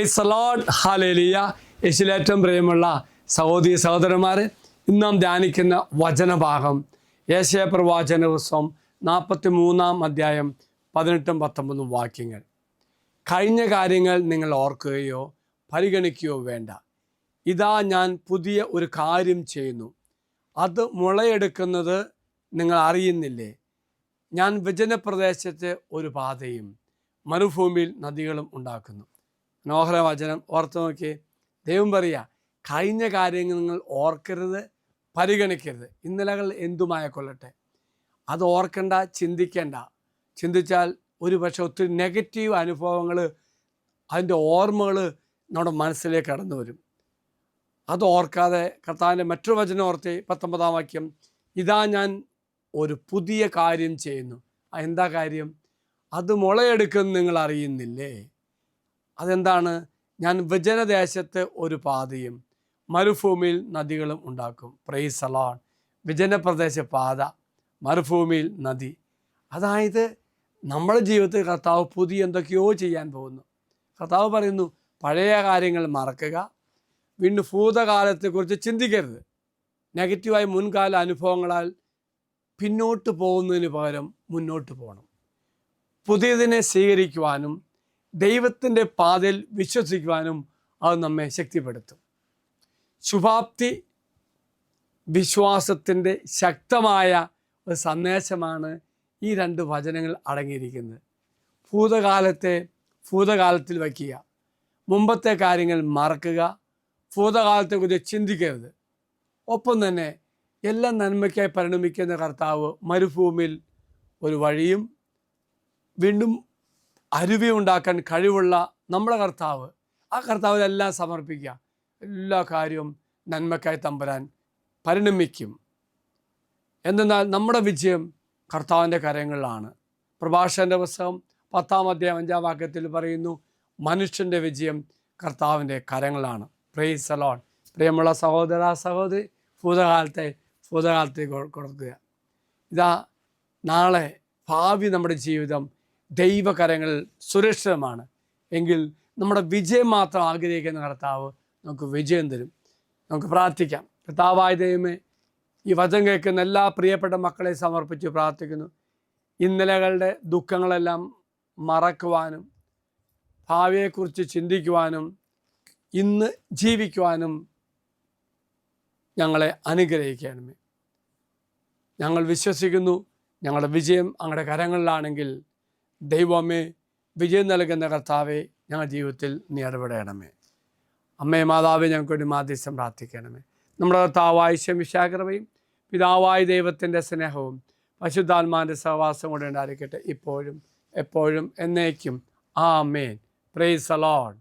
Price the lord, hallelujah. യേശുവിലേറ്റവും പ്രിയമുള്ള സഹോദരി സഹോദരന്മാർ, ഇന്ന് നാം ധ്യാനിക്കുന്ന വചനഭാഗം യെശയ്യാ പ്രവാചന പുസ്തകം 43 അധ്യായം 18-19 വാക്യങ്ങൾ. കഴിഞ്ഞ കാര്യങ്ങൾ നിങ്ങൾ ഓർക്കുകയോ പരിഗണിക്കുകയോ വേണ്ട. ഇതാ ഞാൻ പുതിയ ഒരു കാര്യം ചെയ്യുന്നു, അത് മുളയെടുക്കുന്നത് നിങ്ങൾ അറിയുന്നില്ലേ? ഞാൻ വിജനപ്രദേശത്ത് ഒരു പാതയും മരുഭൂമിയിൽ നദികളും ഉണ്ടാക്കുന്നു. മനോഹര വചനം ഓർത്ത് നോക്കിയേ. ദൈവം പറയുക, കഴിഞ്ഞ കാര്യങ്ങൾ നിങ്ങൾ ഓർക്കരുത്, പരിഗണിക്കരുത്. ഇന്നലകൾ എന്തുമായിക്കൊള്ളട്ടെ, അത് ഓർക്കണ്ട, ചിന്തിക്കേണ്ട. ചിന്തിച്ചാൽ ഒരു പക്ഷേ ഒത്തിരി നെഗറ്റീവ് അനുഭവങ്ങൾ, അതിൻ്റെ ഓർമ്മകൾ നമ്മുടെ മനസ്സിലേക്ക് കടന്നു വരും. അത് ഓർക്കാതെ കർത്താവിൻ്റെ മറ്റൊരു വചനം ഓർത്ത് 19 വാക്യം, ഇതാ ഞാൻ ഒരു പുതിയ കാര്യം ചെയ്യുന്നു. എന്താ കാര്യം? അത് മുളയെടുക്കുമെന്ന് നിങ്ങൾ അറിയുന്നില്ലേ? അതെന്താണ്? ഞാൻ വിജനദേശത്ത് ഒരു പാതയും മരുഭൂമിയിൽ നദികളും ഉണ്ടാക്കും. Price the Lord. വിജനപ്രദേശ പാത, മരുഭൂമിയിൽ നദി. അതായത് നമ്മുടെ ജീവിതത്തിൽ കർത്താവ് പുതിയ എന്തൊക്കെയോ ചെയ്യാൻ പോകുന്നു. കർത്താവ് പറയുന്നു, പഴയ കാര്യങ്ങൾ മറക്കുക, വീണ്ടും ഭൂതകാലത്തെക്കുറിച്ച് ചിന്തിക്കരുത്. നെഗറ്റീവായ മുൻകാല അനുഭവങ്ങളാൽ പിന്നോട്ട് പോകുന്നതിന് പകരം മുന്നോട്ട് പോകണം. പുതിയതിനെ സ്വീകരിക്കുവാനും ദൈവത്തിൻ്റെ പാതയിൽ വിശ്വസിക്കുവാനും അത് നമ്മെ ശക്തിപ്പെടുത്തും. ശുഭാപ്തി വിശ്വാസത്തിൻ്റെ ശക്തമായ ഒരു സന്ദേശമാണ് ഈ 2 വചനങ്ങൾ അടങ്ങിയിരിക്കുന്നത്. ഭൂതകാലത്തിൽ വയ്ക്കുക, മുമ്പത്തെ കാര്യങ്ങൾ മറക്കുക, ഭൂതകാലത്തെക്കുറിച്ച് ചിന്തിക്കരുത്. ഒപ്പം തന്നെ എല്ലാം നന്മയ്ക്കായി പരിണമിക്കുന്ന കർത്താവ് മരുഭൂമിയിൽ ഒരു വഴിയും വീണ്ടും അരുവി ഉണ്ടാക്കാൻ കഴിവുള്ള നമ്മുടെ കർത്താവ്, ആ കർത്താവിനെല്ലാം സമർപ്പിക്കുക. എല്ലാ കാര്യവും നന്മയ്ക്കായി തമ്പുരാൻ പരിണമിക്കും. എന്തെന്നാൽ നമ്മുടെ വിജയം കർത്താവിൻ്റെ കരങ്ങളിലാണ്. പ്രഭാഷകൻ്റെ പുസ്തകം 10 അധ്യായം 5 വാക്യത്തിൽ പറയുന്നു, മനുഷ്യൻ്റെ വിജയം കർത്താവിൻ്റെ കരങ്ങളാണ്. Price the Lord. പ്രിയമുള്ള സഹോദര സഹോദരി, ഭൂതകാലത്തെ കൊടുക്കുക. ഇതാ നാളെ ഭാവി നമ്മുടെ ജീവിതം ദൈവകരങ്ങളിൽ സുരക്ഷിതമാണ്. എങ്കിൽ നമ്മുടെ വിജയം മാത്രം ആഗ്രഹിക്കുന്ന കർത്താവ് നമുക്ക് വിജയം തരും. നമുക്ക് പ്രാർത്ഥിക്കാം. കർത്താവായ ദൈവമേ, ഈ വചനം കേൾക്കുന്ന എല്ലാ പ്രിയപ്പെട്ട മക്കളെ സമർപ്പിച്ച് പ്രാർത്ഥിക്കുന്നു. ഇന്നലകളുടെ ദുഃഖങ്ങളെല്ലാം മറക്കുവാനും ഭാവിയെക്കുറിച്ച് ചിന്തിക്കുവാനും ഇന്ന് ജീവിക്കുവാനും ഞങ്ങളെ അനുഗ്രഹിക്കണമേ. ഞങ്ങൾ വിശ്വസിക്കുന്നു, ഞങ്ങളുടെ വിജയം അങ്ങയുടെ കരങ്ങളിലാണെങ്കിൽ ദൈവമേ, വിജയം നൽകുന്ന കർത്താവെ, ഞങ്ങളുടെ ജീവിതത്തിൽ നീ ഇടപെടണമേ. അമ്മേ മാതാവേ, ഞങ്ങൾക്ക് വേണ്ടി മാധ്യസ്ഥം പ്രാർത്ഥിക്കണമേ. നമ്മുടെ കർത്താവായ ശമിശാകൃപയും പിതാവായ ദൈവത്തിൻ്റെ സ്നേഹവും പരിശുദ്ധാത്മാവിൻ്റെ സഹവാസം കൊണ്ട് ഉണ്ടായിരിക്കട്ടെ, ഇപ്പോഴും എപ്പോഴും എന്നേക്കും. ആമേൻ. Praise the Lord.